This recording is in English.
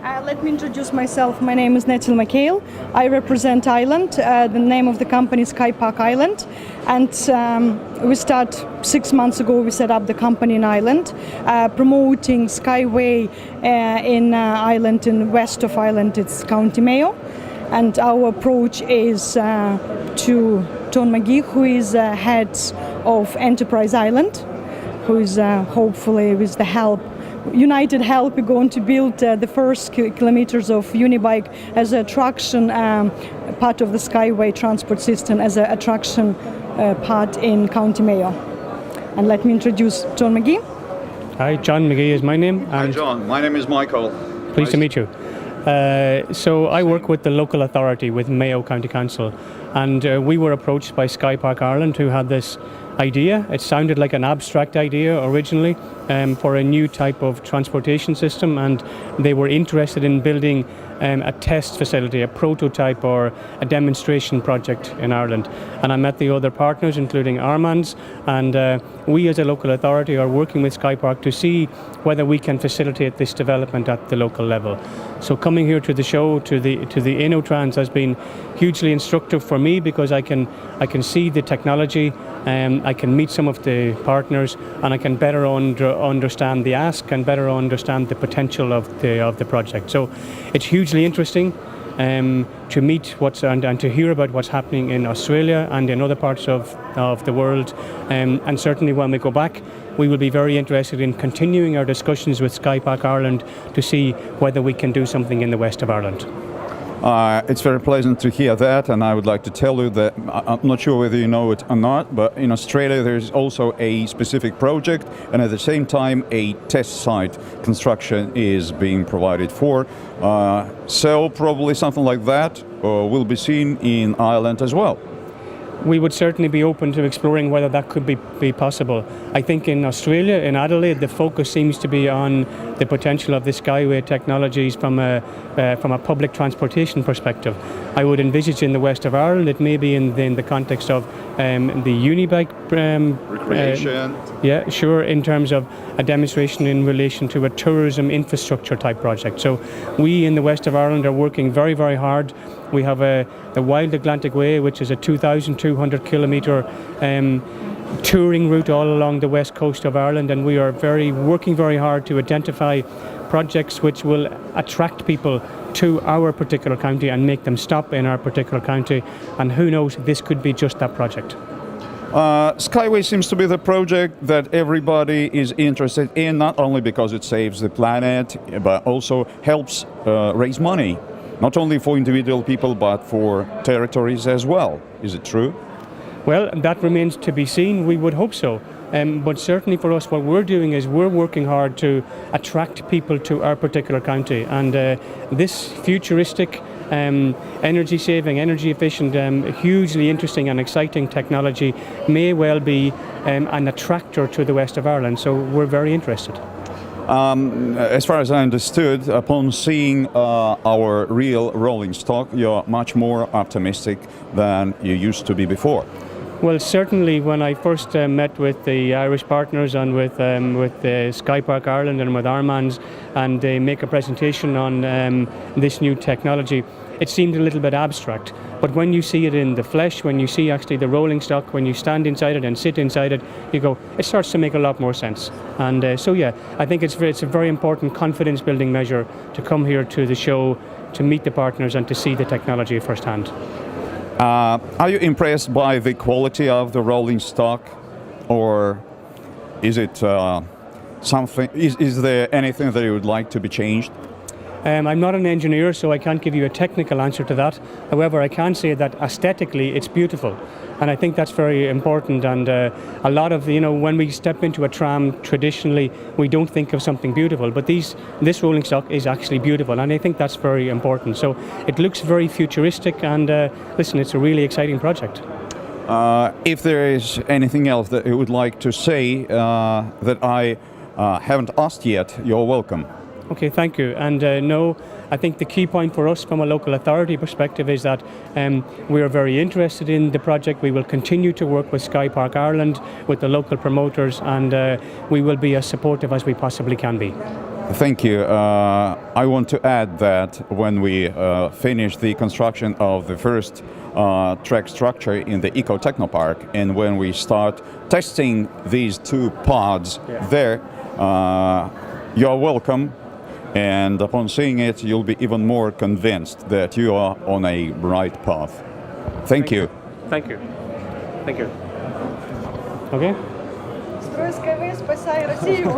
Let me introduce myself. My name is Netil McHale. I represent Ireland. The name of the company is SkyPark Ireland. And we start 6 months ago, we set up the company in Ireland, promoting SkyWay in Ireland, in west of Ireland, it's County Mayo. And our approach is to Jonon MacGi, who is head of Enterprise Ireland, who is hopefully with the United help, we're going to build the first kilometers of Unibike as an attraction part of the SkyWay transport system, as an attraction part in County Mayo. And let me introduce Jonon MacGi. Hi, Jonon MacGi is my name. Hi John, my name is Michael. Pleased to meet you. So I work with the local authority, with Mayo County Council, and we were approached by SkyPark Ireland, who had this idea. It sounded like an abstract idea originally for a new type of transportation system, and they were interested in building a test facility, a prototype or a demonstration project in Ireland. And I met the other partners, including Armand's, and we as a local authority are working with SkyPark to see whether we can facilitate this development at the local level. So coming here to the show, to the Innotrans, has been hugely instructive for me, because I can see the technology, I can meet some of the partners, and I can better understand the ask and better understand the potential of the project. So it's hugely interesting to meet and to hear about what's happening in Australia and in other parts of the world, and certainly when we go back, we will be very interested in continuing our discussions with SkyPark Ireland to see whether we can do something in the west of Ireland. It's very pleasant to hear that, and I would like to tell you that I'm not sure whether you know it or not, but in Australia there's also a specific project, and at the same time a test site construction is being provided for. So probably something like that will be seen in Ireland as well. We would certainly be open to exploring whether that could be possible. I think in Australia, in Adelaide, the focus seems to be on the potential of the SkyWay technologies from a public transportation perspective. I would envisage in the west of Ireland, it may be in the context of the Unibike recreation. Yeah, sure, in terms of a demonstration in relation to a tourism infrastructure type project. So we in the west of Ireland are working very, very hard. We have the Wild Atlantic Way, which is a 2,200 kilometre touring route all along the west coast of Ireland, and we are working very hard to identify projects which will attract people to our particular county and make them stop in our particular county, and who knows, this could be just that project. SkyWay seems to be the project that everybody is interested in, not only because it saves the planet, but also helps raise money, not only for individual people, but for territories as well. Is it true? Well, that remains to be seen. We would hope so. But certainly for us, what we're doing is we're working hard to attract people to our particular county. And this futuristic, energy saving, energy efficient, hugely interesting and exciting technology may well be an attractor to the west of Ireland. So we're very interested. As far as I understood, upon seeing our real rolling stock, you're much more optimistic than you used to be before. Well, certainly when I first met with the Irish partners and with SkyPark Ireland and with Armand's, and they make a presentation on this new technology, it seemed a little bit abstract. But when you see it in the flesh, when you see actually the rolling stock, when you stand inside it and sit inside it, you go, it starts to make a lot more sense. And so yeah, I think it's a very important confidence building measure to come here to the show, to meet the partners and to see the technology firsthand. Are you impressed by the quality of the rolling stock, or is it something? Is there anything that you would like to be changed? I'm not an engineer, so I can't give you a technical answer to that. However, I can say that aesthetically it's beautiful, and I think that's very important. And a lot of, when we step into a tram, traditionally we don't think of something beautiful, but this rolling stock is actually beautiful, and I think that's very important. So it looks very futuristic, and listen, it's a really exciting project. If there is anything else that you would like to say that I haven't asked yet, you're welcome. Okay, thank you. And no, I think the key point for us from a local authority perspective is that we are very interested in the project. We will continue to work with SkyPark Ireland, with the local promoters, and we will be as supportive as we possibly can be. Thank you. I want to add that when we finish the construction of the first track structure in the Eco Technopark, and when we start testing these two pods there, you're welcome. And upon seeing it, you'll be even more convinced that you are on a right path. Thank you. Thank you. Thank you. Okay. Строй SkyWay, спасай Россию!